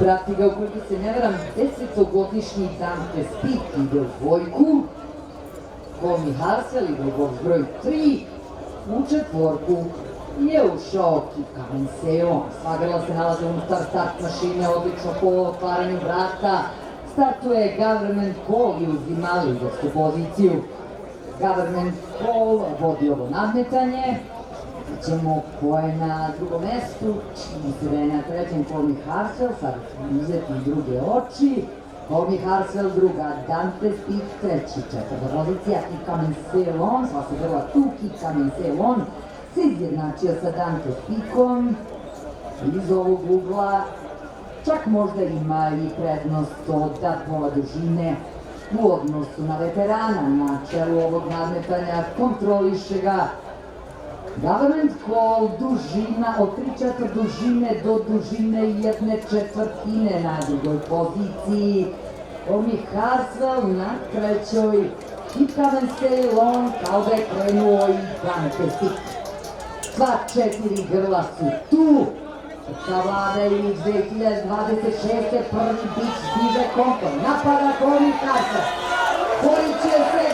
Prati ga, ukoliko se ne veram, 10-godišnji Dante Spit ide u dvojku, Komi Harsel ide u boks broj 3, u četvorku je ušao Kika Menseon. Sva grla se nalaze unutar start mašine, odlično po otvaranju vrata. Startuje Government Call i uzima lidersku poziciju. Government Call vodi ovo nadmetanje. Ćemo ko je na drugom mestu, čini se da je na trećem Komi Harsel, sad ćemo uzeti druge oči. Komi Harsel druga, Dante Spit treći, četvrta pozicija, Kika Menseon, sva se grla tu, Kika Menseon se izjednačio sa Dante Spitom. Iz ovog ugla čak možda ima i prednost od pola dužine u odnosu na veterana. Na čelu ovog nadmetanja kontroliše ga Government Call, dužina od 3/4 dužine do dužine 1/4 na drugoj poziciji. Komi Harsel na trećoj, Kika Menseon kao da je krenuo i Dante Spit. Sva 4 grla su tu. Savladaju 2026. prvi bić stiže kontom. Napada Komi Harsel. Koji će se